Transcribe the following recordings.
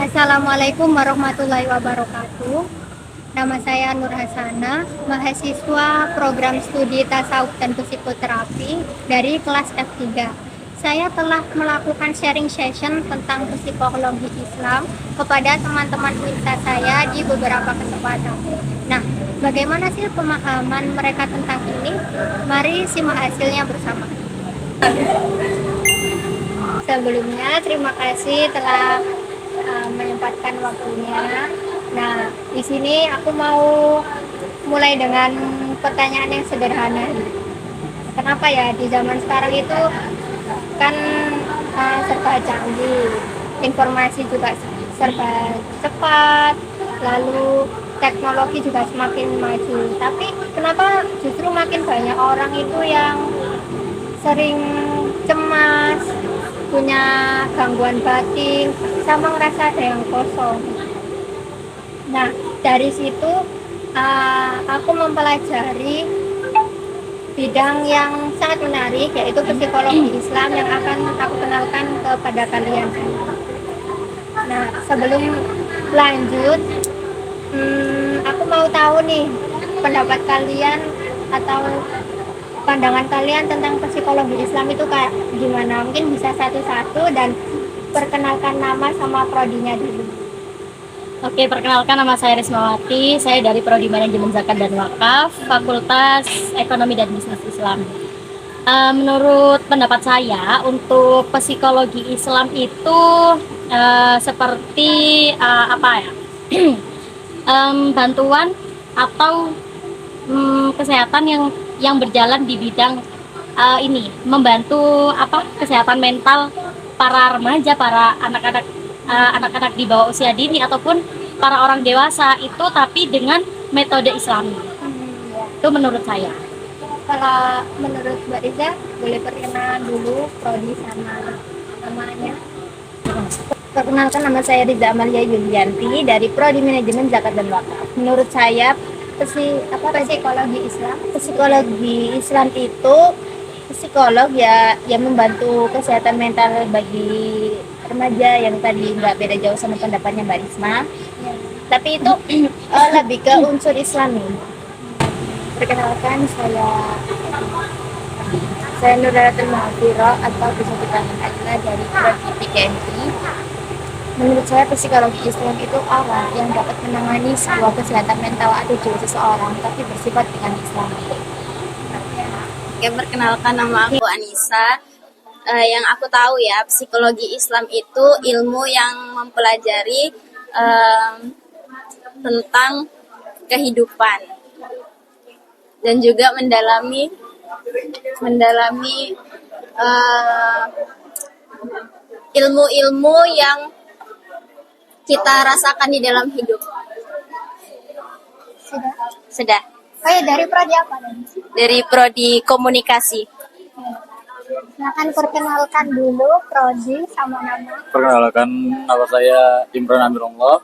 Assalamualaikum warahmatullahi wabarakatuh. Nama saya Nur Hasana, mahasiswa program studi tasawuf dan psikoterapi dari kelas F3. Saya telah melakukan sharing session tentang psikologi Islam kepada teman-teman unita saya di beberapa kesempatan. Nah, bagaimana sih pemahaman mereka tentang ini? Mari simak hasilnya bersama. Sebelumnya, terima kasih telah menyempatkan waktunya. Nah, di sini aku mau mulai dengan pertanyaan yang sederhana. Kenapa ya di zaman sekarang itu kan serba canggih, informasi juga serba cepat, lalu teknologi juga semakin maju. Tapi kenapa justru makin banyak orang itu yang sering cemas, punya gangguan batin, sama ngerasa ada yang kosong. Nah, dari situ aku mempelajari bidang yang sangat menarik, yaitu psikologi Islam yang akan aku kenalkan kepada kalian. Nah, sebelum lanjut, aku mau tahu nih pendapat kalian atau pandangan kalian tentang psikologi Islam itu kayak gimana? Mungkin bisa satu-satu dan perkenalkan nama sama prodinya dulu. Oke, perkenalkan nama saya Rismawati. Saya dari Prodi Manajemen Zakat dan Wakaf, Fakultas Ekonomi dan Bisnis Islam. Menurut pendapat saya, untuk psikologi Islam itu seperti apa ya? Bantuan atau kesehatan yang berjalan di bidang ini, membantu kesehatan mental para remaja, para anak-anak di bawah usia dini ataupun para orang dewasa itu, tapi dengan metode Islami. Itu menurut saya. Kalau menurut Mbak Riza, boleh perkenalan dulu prodi sama namanya. Perkenalkan, nama saya Riza Amalia Yulianti dari Prodi Manajemen Zakat dan Wakaf. Menurut saya psikologi Islam itu psikolog ya yang membantu kesehatan mental bagi remaja, yang tadi nggak beda jauh sama pendapatnya Mbak Risma. Ya. Tapi itu lebih ke unsur Islami. Perkenalkan, saya Nurhalatul Mahfira atau bisa dipanggil Adla dari Prodi PKMI. Menurut saya psikologi Islam itu alat yang dapat menangani sebuah kesehatan mental atau jiwa seseorang, tapi bersifat dengan Islam. Oke, perkenalkan, nama aku Anissa. Yang aku tahu ya, psikologi Islam itu ilmu yang mempelajari tentang kehidupan dan juga mendalami ilmu-ilmu yang kita rasakan di dalam hidup. Sudah. Oh ya, dari prodi apa? Dari Prodi Komunikasi. Silakan perkenalkan dulu prodi sama nama. Perkenalkan, nama saya Imran Amirullah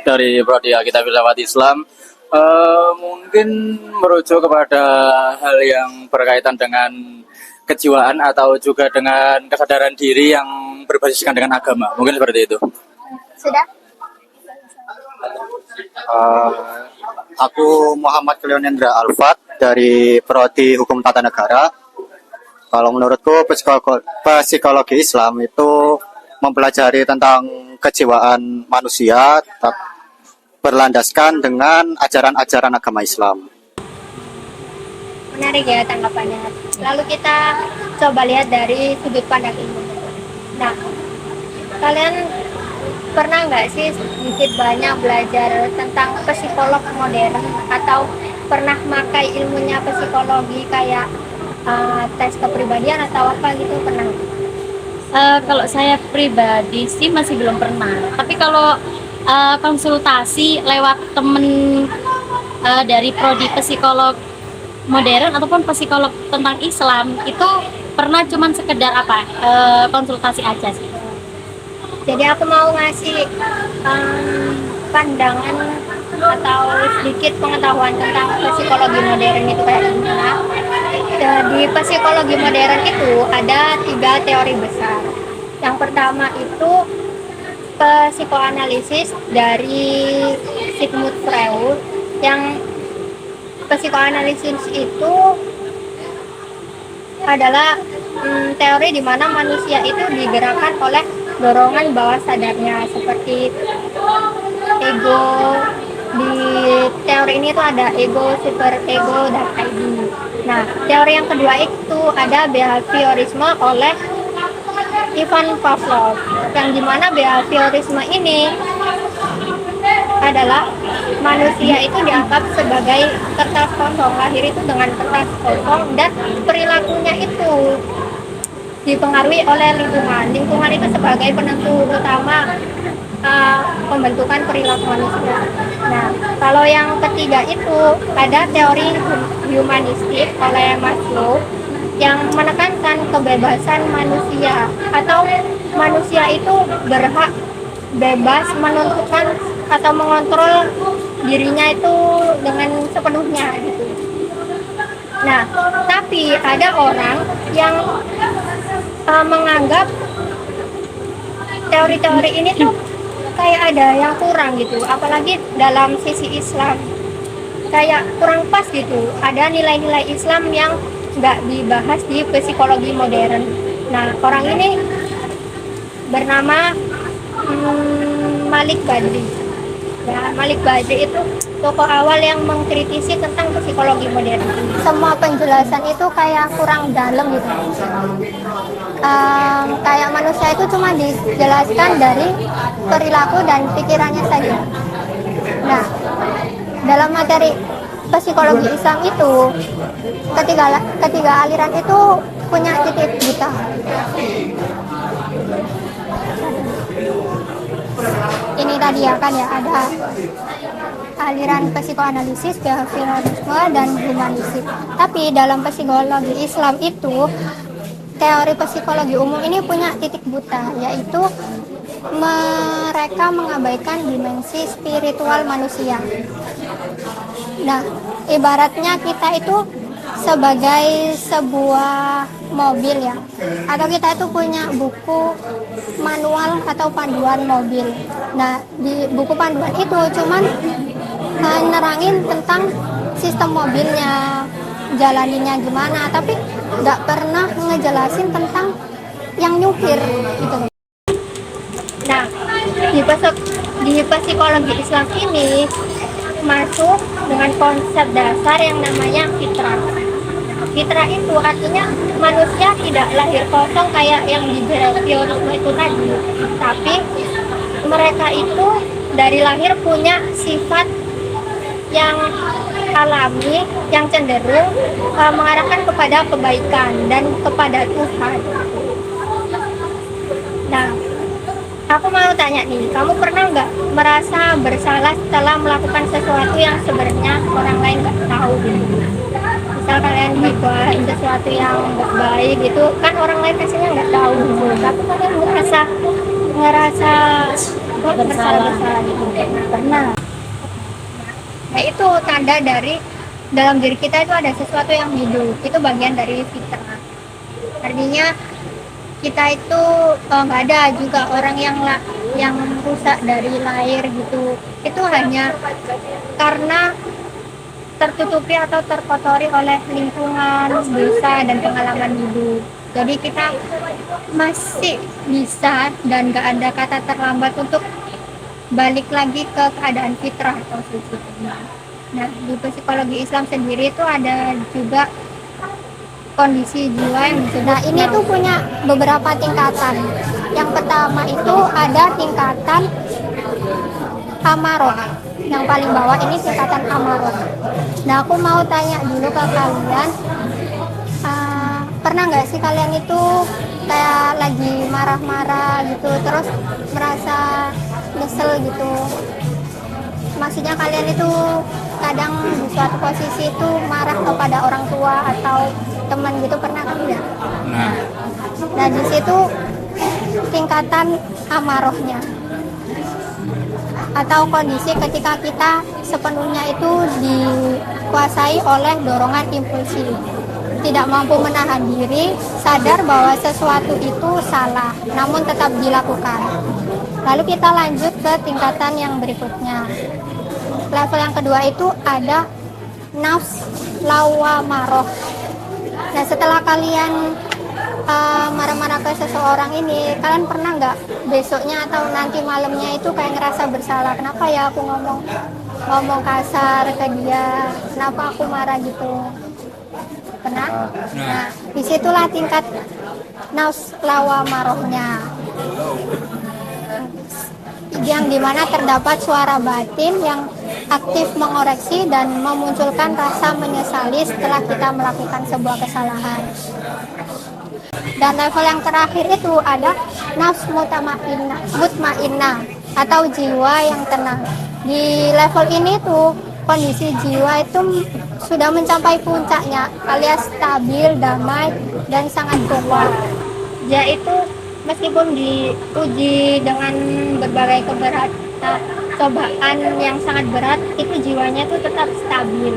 dari Prodi Akidah Filsafat Islam. Mungkin merujuk kepada hal yang berkaitan dengan kejiwaan atau juga dengan kesadaran diri yang berbasiskan dengan agama. Mungkin seperti itu. Sudah? Aku Muhammad Cleonendra Alfat dari Prodi Hukum Tata Negara. Kalau menurutku psikologi Islam itu mempelajari tentang kejiwaan manusia berlandaskan dengan ajaran-ajaran agama Islam. Menarik ya tanggapannya. Lalu kita coba lihat dari sudut pandang ilmu. Nah, kalian pernah nggak sih sedikit banyak belajar tentang psikolog modern atau pernah makai ilmunya psikologi kayak tes kepribadian atau apa gitu, pernah? Kalau saya pribadi sih masih belum pernah. Tapi kalau konsultasi lewat temen dari prodi psikolog modern ataupun psikolog tentang Islam itu pernah, cuman sekedar konsultasi aja sih. Jadi aku mau ngasih pandangan atau sedikit pengetahuan tentang psikologi modern itu kayak gimana. Di psikologi modern itu ada 3 teori besar. Yang pertama itu psikoanalisis dari Sigmund Freud. Yang psikoanalisis itu adalah teori di mana manusia itu digerakkan oleh dorongan bawah sadarnya seperti ego. Di teori ini tuh ada ego, super ego, dan ID. Nah, teori yang kedua itu ada behaviorisme oleh Ivan Pavlov, yang dimana behaviorisme ini adalah manusia itu dianggap sebagai kertas kosong, lahir itu dengan kertas kosong, dan perilakunya itu dipengaruhi oleh lingkungan. Lingkungan itu sebagai penentu utama pembentukan perilaku manusia. Nah, kalau yang ketiga itu ada teori humanistik oleh Maslow yang menekankan kebebasan manusia, atau manusia itu berhak bebas menentukan atau mengontrol dirinya itu dengan sepenuhnya gitu. Nah, tapi ada orang yang menganggap teori-teori ini tuh kayak ada yang kurang gitu, apalagi dalam sisi Islam kayak kurang pas gitu. Ada nilai-nilai Islam yang nggak dibahas di psikologi modern. Nah, orang ini bernama Malik Badri. Ya, Malik Badri itu tokoh awal yang mengkritisi tentang psikologi modern. Semua penjelasan itu kayak kurang dalam gitu. Kayak manusia itu cuma dijelaskan dari perilaku dan pikirannya saja. Nah, dalam materi psikologi Islam itu ketiga aliran itu punya titik buta. Ini tadi ya kan ya, ada aliran psikoanalisis, behaviorisme, dan humanistik. Tapi dalam psikologi Islam itu teori psikologi umum ini punya titik buta, yaitu mereka mengabaikan dimensi spiritual manusia. Nah, ibaratnya kita itu sebagai sebuah mobil ya, atau kita itu punya buku manual atau panduan mobil. Nah, di buku panduan itu cuman nerangin tentang sistem mobilnya, jalaninya gimana, tapi nggak pernah ngejelasin tentang yang nyupir gitu. Nah, di psikologi Islam ini masuk dengan konsep dasar yang namanya fitrah. Fitrah itu artinya manusia tidak lahir kosong kayak yang di behaviorisme itu tadi, tapi mereka itu dari lahir punya sifat yang alami, yang cenderung mengarahkan kepada kebaikan dan kepada Tuhan. Nah, aku mau tanya nih, kamu pernah nggak merasa bersalah setelah melakukan sesuatu yang sebenarnya orang lain nggak tahu gitu? Misal kalian buat sesuatu yang nggak baik gitu, kan orang lain pastinya nggak tahu gitu, tapi kalian ngerasa bersalah gitu. Pernah. Nah, itu tanda dari dalam diri kita itu ada sesuatu yang hidup, itu bagian dari fitrah. Artinya kita itu nggak ada juga orang yang rusak dari lahir gitu. Itu hanya karena tertutupi atau terkotori oleh lingkungan, dosa, dan pengalaman hidup. Jadi kita masih bisa dan nggak ada kata terlambat untuk balik lagi ke keadaan fitrah atau suci. Nah, di psikologi Islam sendiri itu ada juga kondisi jiwa yang disebut. Nah, ini tuh punya beberapa tingkatan. Yang pertama itu ada tingkatan amaroh. Yang paling bawah ini tingkatan amaroh. Nah, aku mau tanya dulu ke kalian, pernah nggak sih kalian itu kayak lagi marah-marah gitu, terus merasa nyesel gitu? Maksudnya kalian itu kadang di suatu posisi itu marah kepada orang tua atau teman gitu, pernah kan ya? Nah, di situ tingkatan amarohnya, atau kondisi ketika kita sepenuhnya itu dikuasai oleh dorongan impulsif, tidak mampu menahan diri, sadar bahwa sesuatu itu salah, namun tetap dilakukan. Lalu kita lanjut ke tingkatan yang berikutnya. Level yang kedua itu ada nafs lawamaroh. Nah, setelah kalian marah-marah ke seseorang ini, kalian pernah nggak besoknya atau nanti malamnya itu kayak ngerasa bersalah? Kenapa ya aku ngomong kasar ke dia? Kenapa aku marah gitu? Pernah? Nah, disitulah tingkat nafs lawamarohnya, yang dimana terdapat suara batin yang aktif mengoreksi dan memunculkan rasa menyesali setelah kita melakukan sebuah kesalahan. Dan level yang terakhir itu ada nafs mutmainnah atau jiwa yang tenang. Di level ini tuh kondisi jiwa itu sudah mencapai puncaknya, alias stabil, damai, dan sangat kuat. Yaitu meskipun diuji dengan berbagai cobaan yang sangat berat, itu jiwanya tuh tetap stabil.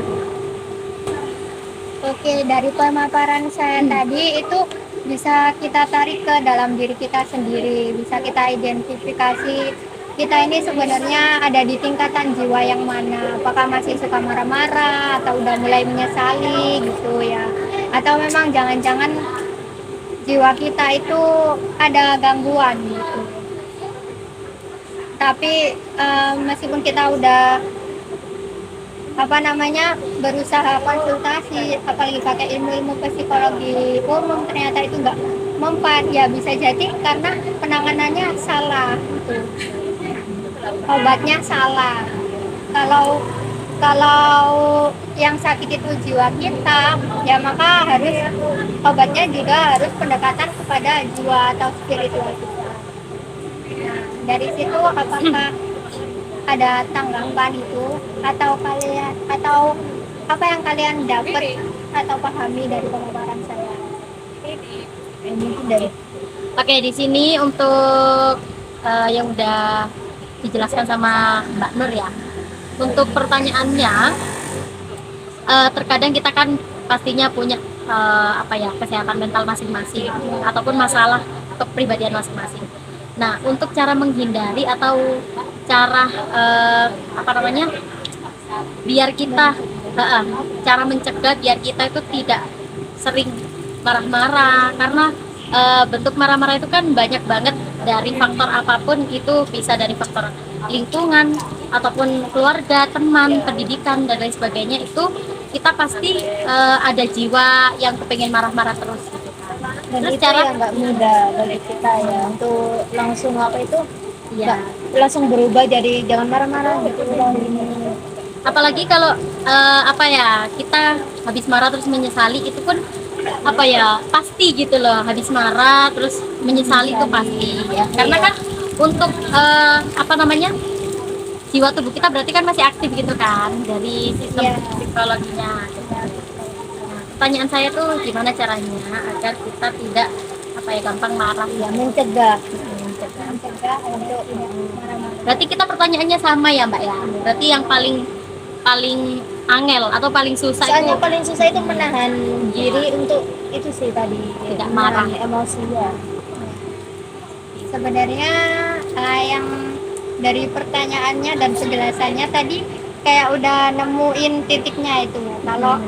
Oke, dari pemaparan saya tadi itu bisa kita tarik ke dalam diri kita sendiri, bisa kita identifikasi kita ini sebenarnya ada di tingkatan jiwa yang mana, apakah masih suka marah-marah atau udah mulai menyesali gitu ya, atau memang jangan-jangan jiwa kita itu ada gangguan gitu. Tapi meskipun kita udah berusaha konsultasi, apalagi pakai ilmu-ilmu psikologi umum, ternyata itu nggak mempan, ya bisa jadi karena penanganannya salah gitu. Obatnya salah. Kalau yang sakit itu jiwa kita, ya maka obatnya juga harus pendekatan kepada jiwa atau spiritual kita. Nah, dari situ apakah ada tanggapan itu atau apa yang kalian dapat atau pahami dari pemaparan saya? Oke, di sini untuk yang udah dijelaskan sama Mbak Nur ya. Untuk pertanyaannya, terkadang kita kan pastinya punya kesehatan mental masing-masing ataupun masalah kepribadian masing-masing. Nah, untuk cara menghindari atau cara biar kita cara mencegah biar kita itu tidak sering marah-marah, karena bentuk marah-marah itu kan banyak banget dari faktor apapun, itu bisa dari faktor lingkungan ataupun keluarga, teman, pendidikan dan lain sebagainya. Itu kita pasti ada jiwa yang kepengen marah-marah terus gitu. Dan Terus itu yang nggak mudah bagi kita ya untuk langsung ya, langsung berubah jadi jangan marah-marah gitu. apalagi kalau kita habis marah terus menyesali, itu pun pasti gitu loh, habis marah terus menyesali itu pasti ya. Karena kan untuk jiwa tubuh kita berarti kan masih aktif gitu kan dari sistem psikologinya. Nah, pertanyaan saya tuh gimana caranya agar kita tidak gampang marah ya, Mencegah untuk marah-marah. berarti kita pertanyaannya sama ya Mbak ya, berarti yang paling angel atau paling susah soalnya itu paling susah itu menahan diri untuk itu sih tadi, Tidak marah. menahan emosi ya. Sebenarnya yang dari pertanyaannya dan penjelasannya tadi kayak udah nemuin titiknya itu. Kalau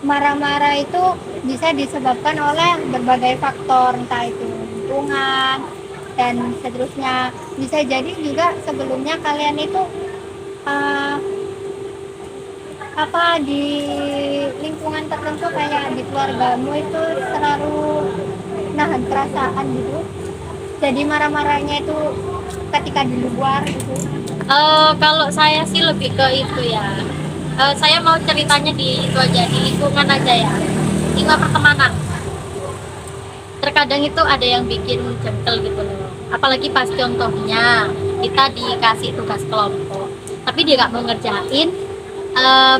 marah-marah itu bisa disebabkan oleh berbagai faktor, entah itu lingkungan dan seterusnya. Bisa jadi juga sebelumnya kalian itu di lingkungan tertentu kayak di keluargamu itu selalu nahan perasaan gitu. Jadi marah-marahnya itu ketika di luar gitu. Kalau saya sih lebih ke itu ya. Saya mau ceritanya di itu aja, di lingkungan aja ya. Lingkungan pertemanan. Terkadang itu ada yang bikin jengkel gitu loh. Apalagi pas contohnya kita dikasih tugas kelompok, tapi dia nggak mau ngerjain.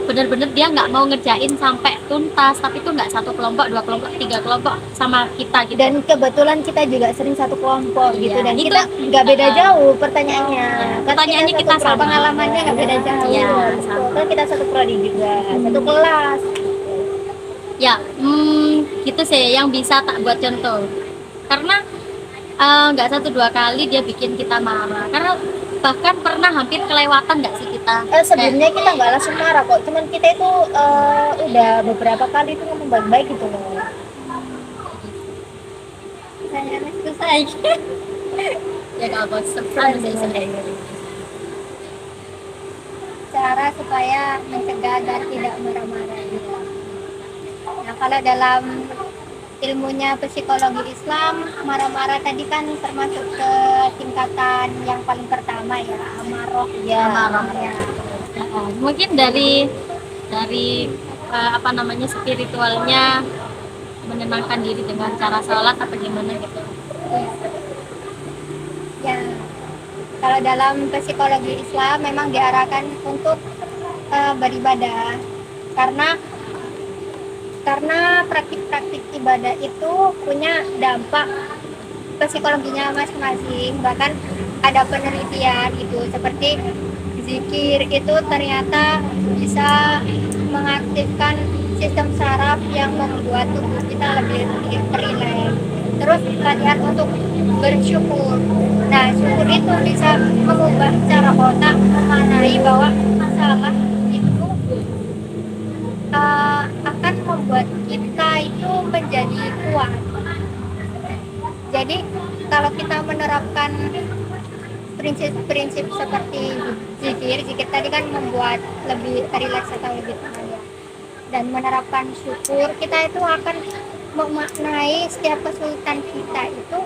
Bener-bener dia nggak mau ngerjain sampai tuntas, tapi itu nggak satu kelompok, 2 kelompok, 3 kelompok sama kita gitu. Dan kebetulan kita juga sering satu kelompok gitu, dan itu kita nggak beda jauh pertanyaannya. Pertanyaannya kita satu sama. pengalamannya nggak beda jauh. Iya, Gitu. sama. Kan kita satu prodi juga, satu kelas. Ya, gitu sih yang bisa tak buat contoh. Karena nggak satu dua kali dia bikin kita marah, karena bahkan pernah hampir kelewatan nggak sih kita. Sebelumnya kita nggak langsung marah kok, cuman kita itu udah beberapa kali itu ngomong baik-baik gitu loh. Pertanyaannya selesai. Ya kalau bos sebenarnya Cara supaya mencegah agar tidak marah-marah gitu. Nah, kalau dalam ilmunya psikologi Islam, marah-marah tadi kan termasuk ke tingkatan yang paling pertama ya, amarah. Ya, Ya. mungkin dari apa namanya, spiritualnya menenangkan diri dengan cara sholat apa gimana gitu. Ya, kalau dalam psikologi Islam memang diarahkan untuk beribadah, karena praktik-praktik ibadah itu punya dampak psikologinya masing-masing. Bahkan ada penelitian gitu, seperti zikir itu ternyata bisa mengaktifkan sistem saraf yang membuat tubuh kita lebih rileks. Terus latihan untuk bersyukur. Nah, syukur itu bisa mengubah cara otak memaknai bahwa masalah itu akan membuat kita itu menjadi kuat. Jadi kalau kita menerapkan prinsip-prinsip seperti zikir tadi kan membuat lebih rileks atau lebih tenang ya. Dan menerapkan syukur, kita itu akan memaknai setiap kesulitan kita itu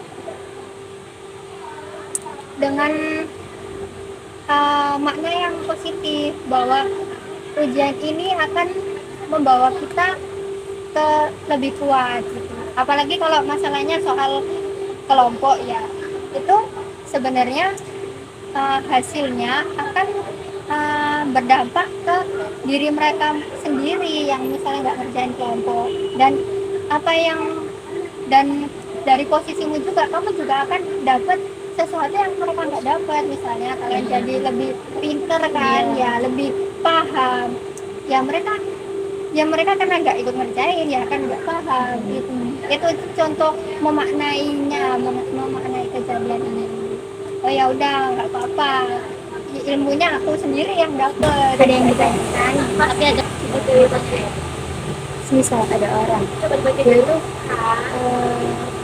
dengan makna yang positif, bahwa ujian ini akan membawa kita ke lebih kuat gitu. Apalagi kalau masalahnya soal kelompok ya, itu sebenarnya hasilnya akan berdampak ke diri mereka sendiri yang misalnya nggak ngerjain kelompok, dan dari posisimu juga kamu juga akan dapat sesuatu yang mereka nggak dapat. Misalnya kalian jadi lebih pinter kan, ya lebih paham, ya mereka karena nggak ikut ngerjain ya kan nggak paham gitu. Itu contoh memaknai kejadian ini. Oh ya udah, nggak apa-apa, ilmunya aku sendiri yang dapat. Ada yang ditanyakan, Tapi ada misal ada orang dia itu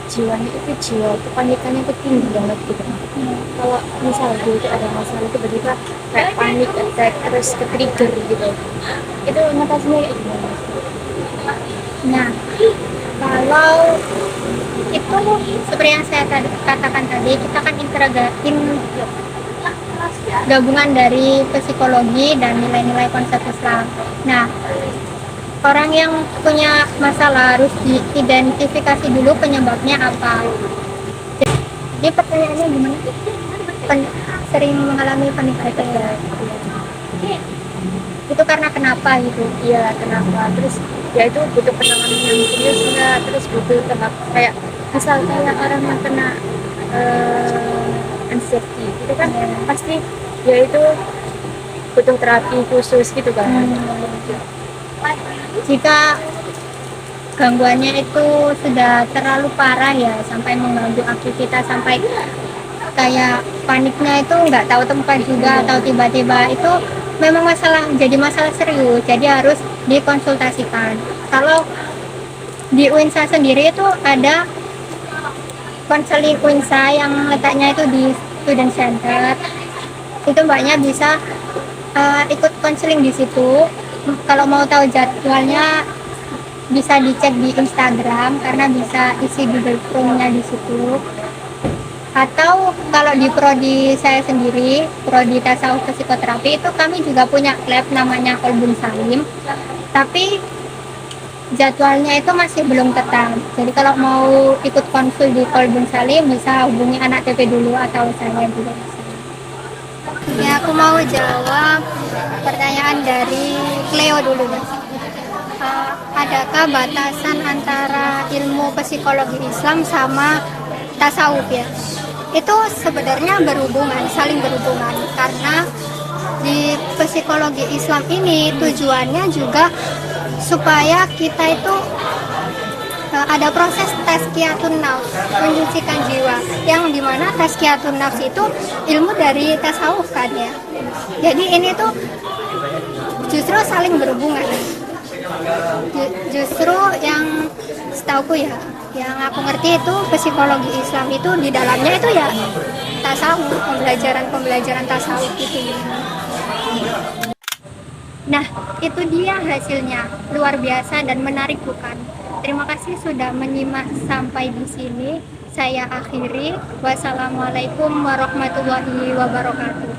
jiwanya itu jiwa kepanikannya itu tinggi banget gitu. Kalau misal dia itu ada masalah tiba-tiba kayak panik attack terus ke trigger gitu, itu ngatasinnya kayak gimana? Nah, kalau itu seperti yang saya katakan tadi, kita kan gabungan dari psikologi dan nilai-nilai konsep Islam. Nah, orang yang punya masalah harus diidentifikasi dulu penyebabnya apa. Jadi pertanyaannya gimana? Sering mengalami panik attack ya? Itu karena kenapa gitu? Iya, kenapa? Terus ya itu butuh penanganan yang serius enggak? Terus butuh tahap kayak misal kayak orang yang kena anxiety itu kan pasti ya itu butuh terapi khusus gitu kan. Jika gangguannya itu sudah terlalu parah ya, sampai mengganggu aktivitas, sampai kayak paniknya itu nggak tahu tempat juga, atau tiba-tiba itu memang jadi masalah serius, jadi harus dikonsultasikan. Kalau di UINSA sendiri itu ada konseling UINSA yang letaknya itu di Student Center. Itu mbaknya bisa ikut konseling di situ. Kalau mau tahu jadwalnya bisa dicek di Instagram, karena bisa isi Google Form-nya di situ. Atau kalau di prodi saya sendiri, prodi tasawuf psikoterapi, itu kami juga punya lab namanya Kolbun Salim, tapi jadwalnya itu masih belum tetap. Jadi kalau mau ikut konsul di Kolbun Salim bisa hubungi anak TP dulu atau saya juga bisa. Ya, aku mau jawab pertanyaan dari Cleo dulu. Adakah batasan antara ilmu psikologi Islam sama tasawuf ya? Itu sebenarnya saling berhubungan, karena di psikologi Islam ini tujuannya juga supaya kita itu ada proses tazkiyatun nafs, menyucikan jiwa, yang dimana tazkiyatun nafs itu ilmu dari tasawuf kan ya. Jadi ini tuh justru saling berhubungan. Justru yang setauku ya, yang aku ngerti itu psikologi Islam itu di dalamnya itu ya tasawuf, pembelajaran tasawuf gitu. Nah, itu dia hasilnya, luar biasa dan menarik bukan? Terima kasih sudah menyimak sampai di sini. Saya akhiri. Wassalamualaikum warahmatullahi wabarakatuh.